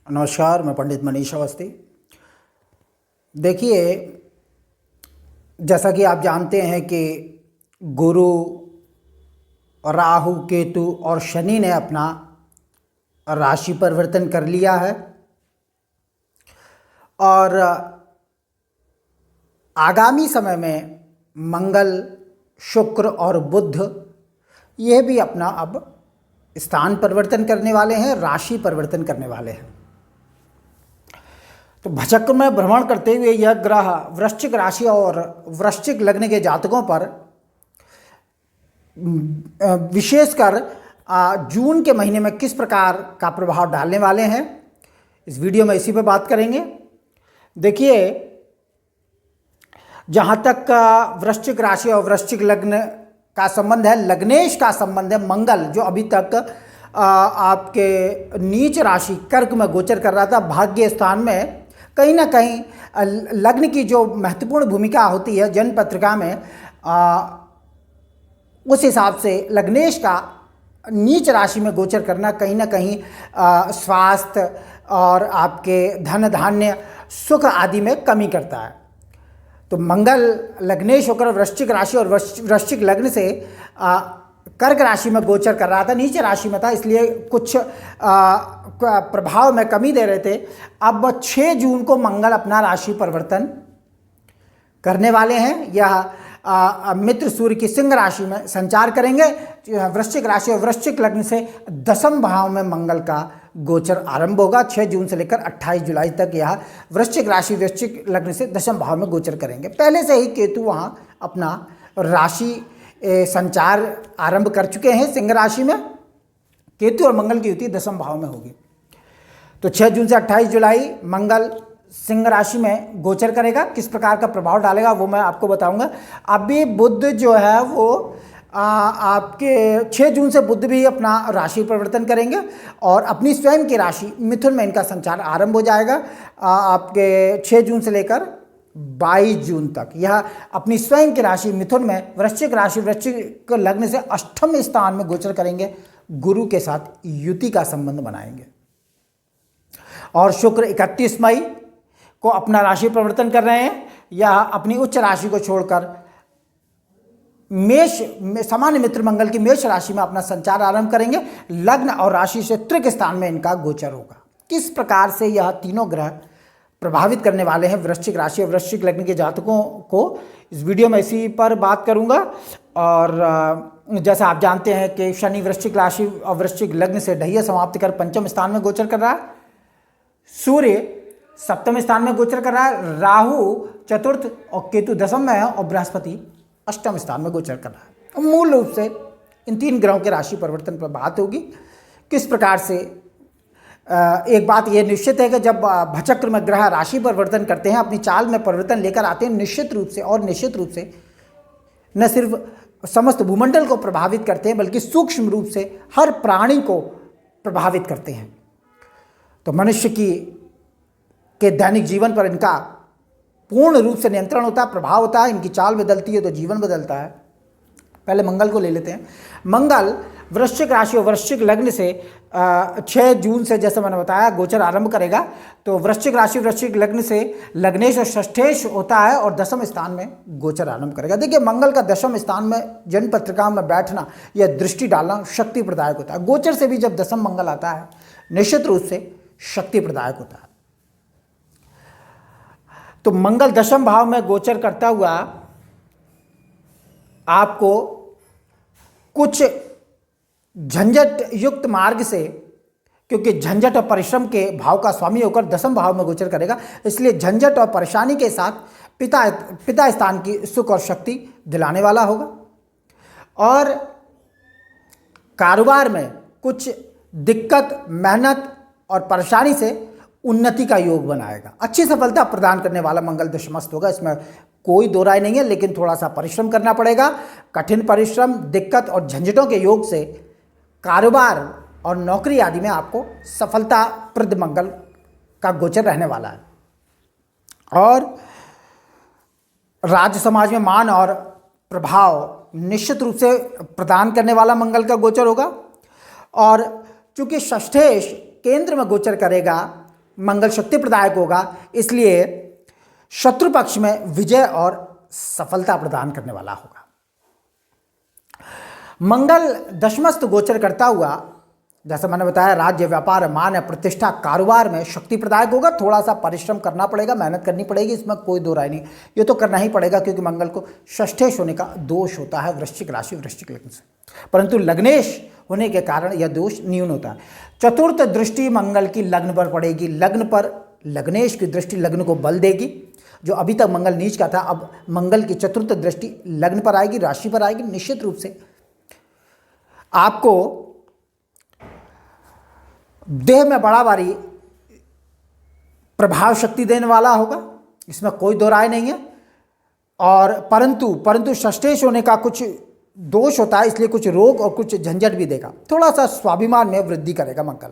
नमस्कार, मैं पंडित मनीष अवस्थी। देखिए, जैसा कि आप जानते हैं कि गुरु, राहु, केतु और शनि ने अपना राशि परिवर्तन कर लिया है और आगामी समय में मंगल, शुक्र और बुध ये भी अपना अब स्थान परिवर्तन करने वाले हैं, राशि परिवर्तन करने वाले हैं। तो भचक्र में भ्रमण करते हुए यह ग्रह वृश्चिक राशि और वृश्चिक लग्न के जातकों पर विशेषकर जून के महीने में किस प्रकार का प्रभाव डालने वाले हैं, इस वीडियो में इसी पर बात करेंगे। देखिए, जहाँ तक वृश्चिक राशि और वृश्चिक लग्न का संबंध है, लग्नेश का संबंध है मंगल, जो अभी तक आपके नीच राशि कर्क में गोचर कर रहा था। भाग्य स्थान में कहीं ना कहीं लग्न की जो महत्वपूर्ण भूमिका होती है जन्म पत्रिका में, उस हिसाब से लग्नेश का नीच राशि में गोचर करना कहीं ना कहीं स्वास्थ्य और आपके धन धान्य सुख आदि में कमी करता है। तो मंगल लग्नेश होकर वृश्चिक राशि और वृश्चिक लग्न से कर्क राशि में गोचर कर रहा था, नीचे राशि में था, इसलिए कुछ प्रभाव में कमी दे रहे थे। अब 6 जून को मंगल अपना राशि परिवर्तन करने वाले हैं। यह मित्र सूर्य की सिंह राशि में संचार करेंगे। वृश्चिक राशि और वृश्चिक लग्न से दशम भाव में मंगल का गोचर आरंभ होगा। 6 जून से लेकर 28 जुलाई तक यह वृश्चिक राशि वृश्चिक लग्न से दशम भाव में गोचर करेंगे। पहले से ही केतु वहाँ अपना राशि संचार आरंभ कर चुके हैं। सिंह राशि में केतु और मंगल की युति दशम भाव में होगी। तो 6 जून से 28 जुलाई मंगल सिंह राशि में गोचर करेगा। किस प्रकार का प्रभाव डालेगा वो मैं आपको बताऊंगा। अभी बुध जो है वो आपके 6 जून से बुध भी अपना राशि परिवर्तन करेंगे और अपनी स्वयं की राशि मिथुन में इनका संचार आरंभ हो जाएगा। आपके 6 जून से लेकर 22 जून तक यह अपनी स्वयं की राशि मिथुन में वृश्चिक राशि वृश्चिक लग्न से अष्टम स्थान में गोचर करेंगे। गुरु के साथ युति का संबंध बनाएंगे और शुक्र 31 मई को अपना राशि परिवर्तन कर रहे हैं। यह अपनी उच्च राशि को छोड़कर मेष सामान्य मित्र मंगल की मेष राशि में अपना संचार आरंभ करेंगे। लग्न और राशि से तृक स्थान में इनका गोचर होगा। किस प्रकार से यह तीनों ग्रह प्रभावित करने वाले हैं वृश्चिक राशि और वृश्चिक लग्न के जातकों को, इस वीडियो में इसी पर बात करूंगा। और जैसा आप जानते हैं कि शनि वृश्चिक राशि और वृश्चिक लग्न से ढैया समाप्त कर पंचम स्थान में गोचर कर रहा है। सूर्य सप्तम स्थान में गोचर कर रहा है। राहु चतुर्थ और केतु दशम में है और बृहस्पति अष्टम स्थान में गोचर कर रहा है। मूल रूप से इन 3 ग्रहों के राशि परिवर्तन पर बात होगी। किस प्रकार से एक बात यह निश्चित है कि जब भचक्र में ग्रह राशि परिवर्तन करते हैं, अपनी चाल में परिवर्तन लेकर आते हैं, निश्चित रूप से न सिर्फ समस्त भूमंडल को प्रभावित करते हैं बल्कि सूक्ष्म रूप से हर प्राणी को प्रभावित करते हैं। तो मनुष्य के दैनिक जीवन पर इनका पूर्ण रूप से नियंत्रण होता है, प्रभाव होता है। इनकी चाल बदलती है तो जीवन बदलता है। पहले मंगल को ले लेते हैं। मंगल वृश्चिक राशि और वृश्चिक लग्न से 6 जून से, जैसे मैंने बताया, गोचर आरंभ करेगा। तो वृश्चिक राशि वृश्चिक लग्न से लग्नेश और षष्ठेश होता है और दशम स्थान में गोचर आरंभ करेगा। देखिए, मंगल का दशम स्थान में जन्म पत्रिका में बैठना या दृष्टि डालना शक्ति प्रदायक होता है। गोचर से भी जब दशम मंगल आता है निश्चित रूप से शक्ति प्रदायक होता है। तो मंगल दशम भाव में गोचर करता हुआ आपको कुछ झंझट युक्त मार्ग से, क्योंकि झंझट और परिश्रम के भाव का स्वामी होकर दशम भाव में गोचर करेगा, इसलिए झंझट और परेशानी के साथ पिता स्थान की सुख और शक्ति दिलाने वाला होगा। और कारोबार में कुछ दिक्कत, मेहनत और परेशानी से उन्नति का योग बनाएगा। अच्छी सफलता प्रदान करने वाला मंगल दशमस्त होगा, इसमें कोई दो राय नहीं है। लेकिन थोड़ा सा परिश्रम करना पड़ेगा। कठिन परिश्रम, दिक्कत और झंझटों के योग से कारोबार और नौकरी आदि में आपको सफलताप्रद मंगल का गोचर रहने वाला है। और राज्य समाज में मान और प्रभाव निश्चित रूप से प्रदान करने वाला मंगल का गोचर होगा। और चूंकि षष्ठेश केंद्र में गोचर करेगा मंगल शक्ति प्रदायक होगा, इसलिए शत्रु पक्ष में विजय और सफलता प्रदान करने वाला होगा। मंगल दशमस्थ गोचर करता हुआ, जैसा मैंने बताया, राज्य, व्यापार, मान, प्रतिष्ठा, कारोबार में शक्ति प्रदायक होगा। थोड़ा सा परिश्रम करना पड़ेगा, मेहनत करनी पड़ेगी, इसमें कोई दो राय नहीं, ये तो करना ही पड़ेगा, क्योंकि मंगल को षष्ठेश होने का दोष होता है वृश्चिक राशि, वृश्चिक लग्न से, परंतु लग्नेश होने के कारण यह दोष न्यून होता है। चतुर्थ दृष्टि मंगल की लग्न पर पड़ेगी, लग्न पर लग्नेश की दृष्टि लग्न को बल देगी। जो अभी तक मंगल नीच का था, अब मंगल की चतुर्थ दृष्टि लग्न पर आएगी, राशि पर आएगी, निश्चित रूप से आपको देह में बड़ा भारी प्रभाव शक्ति देने वाला होगा, इसमें कोई दो राय नहीं है। और परंतु षष्ठेश होने का कुछ दोष होता है, इसलिए कुछ रोग और कुछ झंझट भी देगा। थोड़ा सा स्वाभिमान में वृद्धि करेगा मंगल।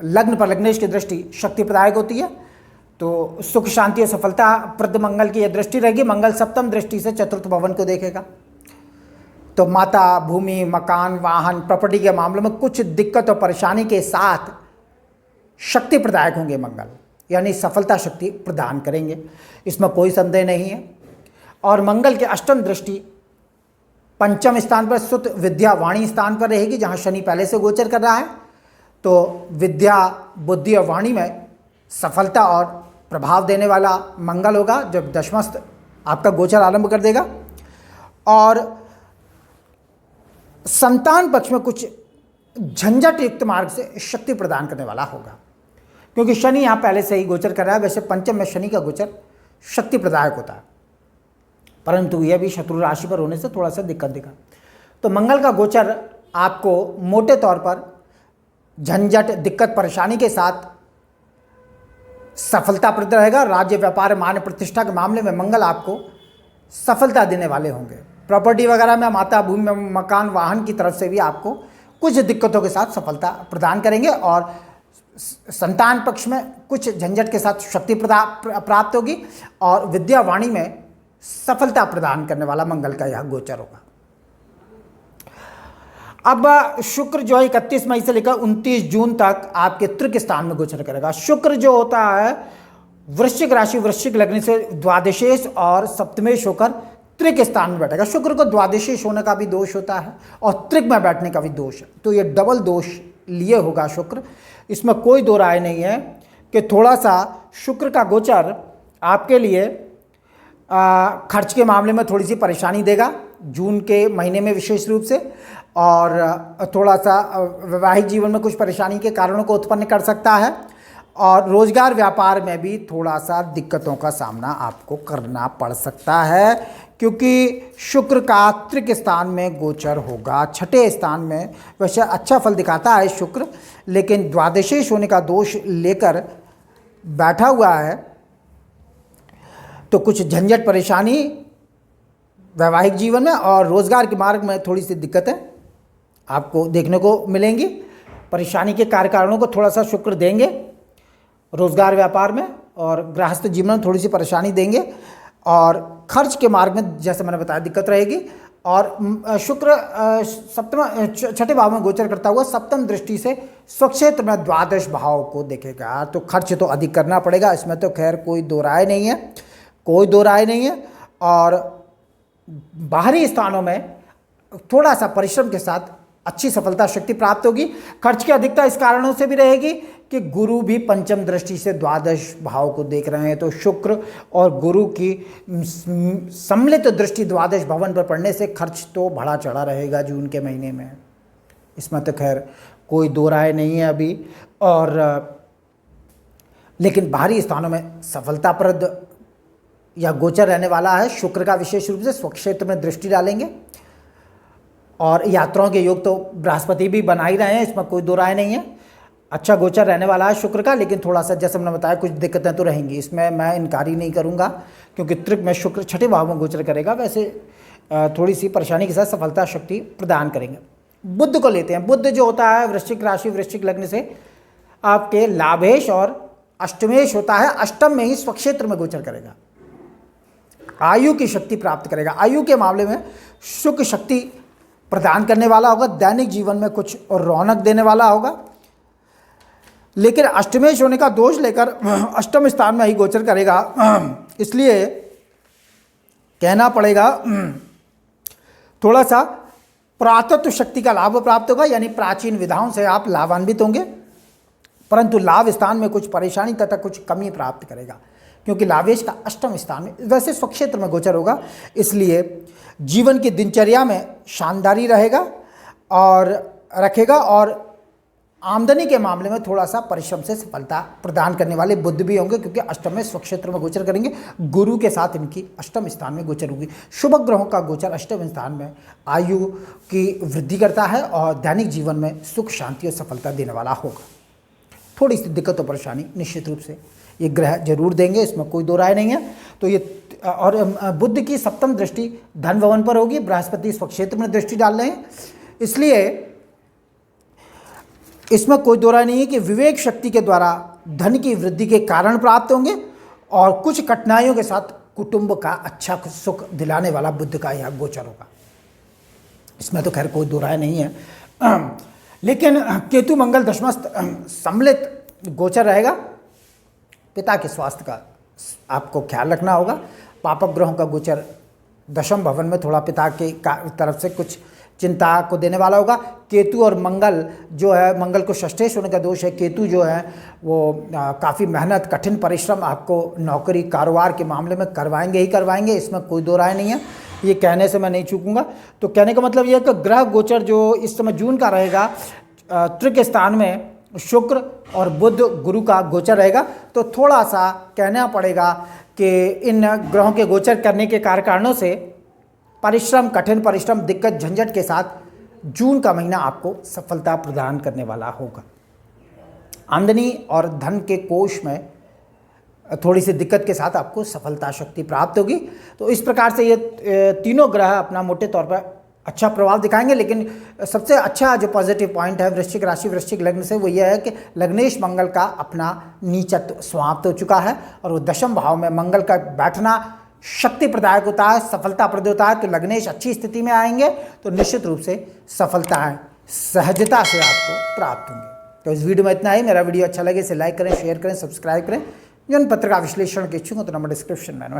लग्न पर लग्नेश की दृष्टि शक्ति प्रदायक होती है, तो सुख, शांति और सफलता प्रद मंगल की यह दृष्टि रहेगी। मंगल सप्तम दृष्टि से चतुर्थ भवन को देखेगा, तो माता, भूमि, मकान, वाहन, प्रॉपर्टी के मामले में कुछ दिक्कत और परेशानी के साथ शक्ति प्रदायक होंगे मंगल, यानी सफलता शक्ति प्रदान करेंगे, इसमें कोई संदेह नहीं है। और मंगल के अष्टम दृष्टि पंचम स्थान पर सुत, विद्या, वाणी स्थान पर रहेगी, जहां शनि पहले से गोचर कर रहा है। तो विद्या, बुद्धि और वाणी में सफलता और प्रभाव देने वाला मंगल होगा, जब दशमस्थ आपका गोचर आरंभ कर देगा। और संतान पक्ष में कुछ झंझट युक्त मार्ग से शक्ति प्रदान करने वाला होगा, क्योंकि शनि यहाँ पहले से ही गोचर कर रहा है। वैसे पंचम में शनि का गोचर शक्ति प्रदायक होता है, परंतु यह भी शत्रु राशि पर होने से थोड़ा सा दिक्कत देगा। तो मंगल का गोचर आपको मोटे तौर पर झंझट, दिक्कत, परेशानी के साथ सफलताप्रद रहेगा। राज्य, व्यापार, मान, प्रतिष्ठा के मामले में मंगल आपको सफलता देने वाले होंगे। प्रॉपर्टी वगैरह में, माता, भूमि में, मकान, वाहन की तरफ से भी आपको कुछ दिक्कतों के साथ सफलता प्रदान करेंगे। और संतान पक्ष में कुछ झंझट के साथ शक्ति प्राप्त होगी, और विद्या, वाणी में सफलता प्रदान करने वाला मंगल का यह गोचर होगा। अब शुक्र जो है 31 मई से लेकर 29 जून तक आपके तृक स्थान में गोचर करेगा। शुक्र जो होता है वृश्चिक राशि, वृश्चिक लग्न से द्वादशेश और सप्तमेश होकर त्रिक स्थान में बैठेगा। शुक्र को द्वादशेश होने का भी दोष होता है और त्रिक में बैठने का भी दोष है, तो ये डबल दोष लिए होगा शुक्र, इसमें कोई दो राय नहीं है कि थोड़ा सा शुक्र का गोचर आपके लिए खर्च के मामले में थोड़ी सी परेशानी देगा जून के महीने में विशेष रूप से, और थोड़ा सा वैवाहिक जीवन में कुछ परेशानी के कारणों को उत्पन्न कर सकता है, और रोजगार, व्यापार में भी थोड़ा सा दिक्कतों का सामना आपको करना पड़ सकता है, क्योंकि शुक्र का त्रिक स्थान में गोचर होगा, छठे स्थान में। वैसे अच्छा फल दिखाता है शुक्र, लेकिन द्वादशेश होने का दोष लेकर बैठा हुआ है, तो कुछ झंझट, परेशानी वैवाहिक जीवन में और रोजगार के मार्ग में थोड़ी सी दिक्कतें आपको देखने को मिलेंगी। परेशानी के कारणों को थोड़ा सा शुक्र देंगे रोजगार, व्यापार में, और गृहस्थ जीवन में थोड़ी सी परेशानी देंगे, और खर्च के मार्ग में जैसे मैंने बताया दिक्कत रहेगी। और शुक्र छठे भाव में गोचर करता हुआ सप्तम दृष्टि से स्वक्षेत्र में द्वादश भाव को देखेगा, तो खर्च तो अधिक करना पड़ेगा, इसमें तो खैर कोई दो राय नहीं है, कोई दो राय नहीं है। और बाहरी स्थानों में थोड़ा सा परिश्रम के साथ अच्छी सफलता शक्ति प्राप्त होगी। खर्च की अधिकता इस कारणों से भी रहेगी कि गुरु भी पंचम दृष्टि से द्वादश भाव को देख रहे हैं, तो शुक्र और गुरु की सम्मिलित दृष्टि द्वादश भवन पर पड़ने से खर्च तो बढ़ा चढ़ा रहेगा जून के महीने में, इसमें तो खैर कोई दो राय नहीं है अभी। और लेकिन बाहरी स्थानों में सफलताप्रद या गोचर रहने वाला है। शुक्र का विशेष रूप से स्वक्षेत्र में दृष्टि डालेंगे, और यात्राओं के योग तो बृहस्पति भी बना ही रहे हैं, इसमें कोई दो राय नहीं है। अच्छा गोचर रहने वाला है शुक्र का, लेकिन थोड़ा सा जैसे मैंने बताया कुछ दिक्कतें तो रहेंगी, इसमें मैं इनकारी नहीं करूंगा, क्योंकि त्रिक में शुक्र छठे भाव में गोचर करेगा। वैसे थोड़ी सी परेशानी के साथ सफलता शक्ति प्रदान करेंगे। बुध को लेते हैं। बुध जो होता है वृश्चिक राशि, वृश्चिक लग्न से आपके लाभेश और अष्टमेश होता है, अष्टम में ही स्वक्षेत्र में गोचर करेगा, आयु की शक्ति प्राप्त करेगा। आयु के मामले में सुख शक्ति प्रदान करने वाला होगा, दैनिक जीवन में कुछ रौनक देने वाला होगा। लेकिन अष्टमेश होने का दोष लेकर अष्टम स्थान में ही गोचर करेगा, इसलिए कहना पड़ेगा थोड़ा सा पुरातत्व शक्ति का लाभ प्राप्त होगा, यानी प्राचीन विधाओं से आप लाभान्वित होंगे, परंतु लाभ स्थान में कुछ परेशानी तथा कुछ कमी प्राप्त करेगा, क्योंकि लाभेश का अष्टम स्थान में वैसे स्वक्षेत्र में गोचर होगा, इसलिए जीवन की दिनचर्या में शानदारी रहेगा और रखेगा। और आमदनी के मामले में थोड़ा सा परिश्रम से सफलता प्रदान करने वाले बुध भी होंगे, क्योंकि अष्टम में स्वक्षेत्र में गोचर करेंगे, गुरु के साथ इनकी अष्टम स्थान में गोचर होगी। शुभ ग्रहों का गोचर अष्टम स्थान में आयु की वृद्धि करता है और दैनिक जीवन में सुख शांति और सफलता देने वाला होगा। थोड़ी सी दिक्कत और परेशानी निश्चित रूप से ये ग्रह जरूर देंगे, इसमें कोई दो राय नहीं है। तो ये और बुध की सप्तम दृष्टि धन भवन पर होगी, बृहस्पति स्वक्षेत्र में दृष्टि डाल रहे हैं, इसलिए इसमें कोई दो राय नहीं है कि विवेक शक्ति के द्वारा धन की वृद्धि के कारण प्राप्त होंगे और कुछ कठिनाइयों के साथ कुटुंब का अच्छा सुख दिलाने वाला बुध का यह गोचर होगा। इसमें तो खैर कोई दो राय नहीं है। लेकिन केतु मंगल दशमस्थ सम्मिलित गोचर रहेगा, पिता के स्वास्थ्य का आपको ख्याल रखना होगा। पापक ग्रहों का गोचर दशम भवन में थोड़ा पिता के तरफ से कुछ चिंता को देने वाला होगा। केतु और मंगल जो है, मंगल को षष्ठेश होने का दोष है, केतु जो है वो काफ़ी मेहनत कठिन परिश्रम आपको नौकरी कारोबार के मामले में करवाएंगे ही करवाएंगे, इसमें कोई दो राय नहीं है, ये कहने से मैं नहीं चूकूंगा। तो कहने का मतलब ये है कि ग्रह गोचर जो इस समय जून का रहेगा, तृतीय स्थान में शुक्र और बुध गुरु का गोचर रहेगा, तो थोड़ा सा कहना पड़ेगा कि इन ग्रहों के गोचर करने के कारणों से परिश्रम, कठिन परिश्रम, दिक्कत झंझट के साथ जून का महीना आपको सफलता प्रदान करने वाला होगा। आमदनी और धन के कोष में थोड़ी सी दिक्कत के साथ आपको सफलता शक्ति प्राप्त होगी। तो इस प्रकार से ये तीनों ग्रह अपना मोटे तौर पर अच्छा प्रभाव दिखाएंगे। लेकिन सबसे अच्छा जो पॉजिटिव पॉइंट है वृश्चिक राशि वृश्चिक लग्न से वो ये है कि लग्नेश मंगल का अपना नीचत्व समाप्त हो चुका है और वो दशम भाव में मंगल का बैठना शक्ति प्रदायक होता है, सफलता प्रद होता है। तो लग्नेश अच्छी स्थिति में आएंगे तो निश्चित रूप से सफलताएं सहजता से आपको प्राप्त होंगी। तो इस वीडियो में इतना ही। मेरा वीडियो अच्छा लगे इसे लाइक करें, शेयर करें, सब्सक्राइब करें। जन पत्र का विश्लेषण के इच्छुक हो तो नंबर डिस्क्रिप्शन में। नमस्कार।